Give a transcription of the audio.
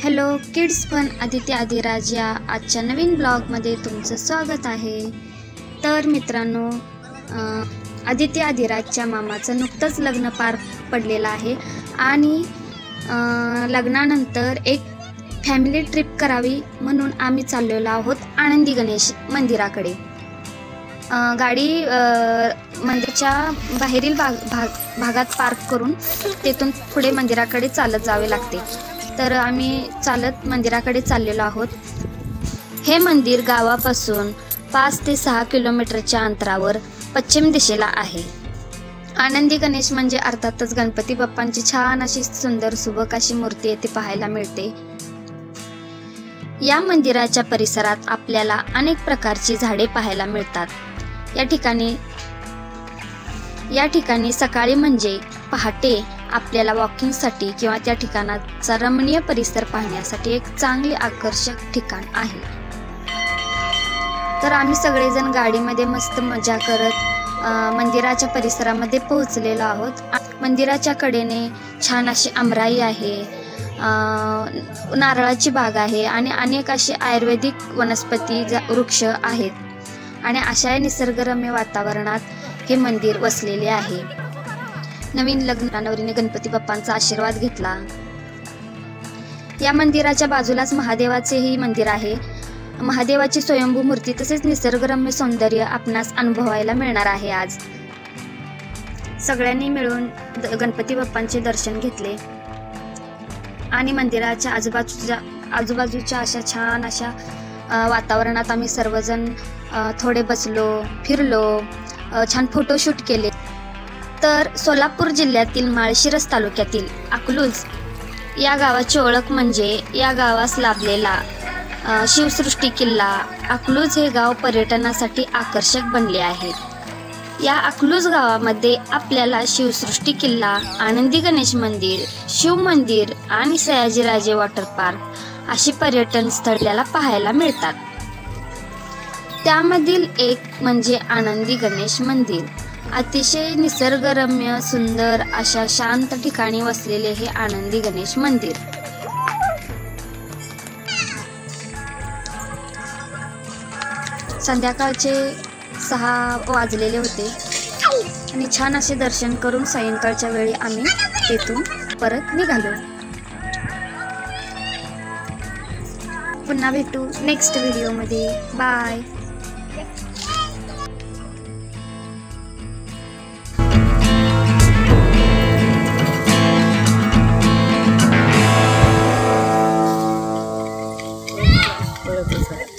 Hello kids fun Aditya Adiraj या आजच्या नवीन ब्लॉगमध्ये तुमचं स्वागत आहे। तर मित्रांनो, आदित्य आदिराजच्या मामाचं नुकतंच लग्न पार पडलेलं आहे आणि लग्नानंतर एक फॅमिली ट्रिप करावी म्हणून आम्ही चाललेलो आहोत आनंदी गणेश मंदिराकडे। गाडी मंदिराच्या बाहेरील भागात पार्क करून तेथून पुढे मंदिराकडे चालत जावे लागते। तर आम्ही चालत मंदिराकडे चाललेलो आहोत। हे मंदिर गावापासून 5 ते 6 किलोमीटरच्या अंतरावर पश्चिम दिशेला आहे। आनंदी गणेश म्हणजे अर्थातच गणपती बाप्पांची छान अशी सुंदर सुबक अशी मूर्ती येथे पाहायला मिळते। या मंदिराच्या परिसरात आपल्याला अनेक प्रकारची झाडे पाहायला मिळतात। या ठिकाणी सकाळी म्हणजे पहाटे आपल्याला वॉकिंगसाठी किंवा त्या ठिकाणाचा रमणीय परिसर पाहण्यासाठी एक चांगले आकर्षक ठिकाण आहे। तर आम्ही सगळेजण गाडीमध्ये मस्त मजा करत मंदिराच्या परिसरामध्ये पोहोचलेलो आहोत। मंदिराच्या कडेने छान अशी आमराई आहे, नारळाची बाग आहे आणि अनेक असे आयुर्वेदिक वनस्पती वृक्ष आहेत आणि अशा निसर्गरम्य वातावरणात हे मंदिर वसलेले आहे। नवीन लग्नानवरीने गणपती बाप्पांचा आशीर्वाद घेतला। या मंदिराच्या बाजूलाच महादेवाचेही मंदिर आहे। महादेवाची स्वयंभू मूर्ती तसेच निसर्गरम्य सौंदर्य आपणास अनुभवायला मिळणार आहे। आज सगळ्यांनी मिळून गणपती बाप्पांचे दर्शन घेतले आणि मंदिराच्या आजूबाजूच्या अशा छान अशा वातावरणात आम्ही सर्वजण थोडे बसलो, फिरलो, छान फोटोशूट केले। तर सोलापूर जिल्ह्यातील माळशिरस तालुक्यातील अकलूज या गावाची ओळख म्हणजे या गावास लाभलेला शिवसृष्टी किल्ला। अकलूज हे गाव पर्यटनासाठी आकर्षक बनले आहे। या अकलूज गावामध्ये आपल्याला शिवसृष्टी किल्ला, आनंदी गणेश मंदिर, शिव मंदिर आणि सयाजीराजे वॉटर पार्क अशी पर्यटन स्थळाला पाहायला मिळतात। त्यामधील एक म्हणजे आनंदी गणेश मंदिर। अतिशय निसर्गरम्य सुंदर अशा शांत ठिकाणी वसलेले हे आनंदी गणेश मंदिर। संध्याकाळचे 6 वाजलेले होते आणि छान असे दर्शन करून सायंकाळच्या वेळी आम्ही तेथून परत निघालो। पुन्हा भेटू नेक्स्ट व्हिडिओमध्ये। बाय। बरोबर.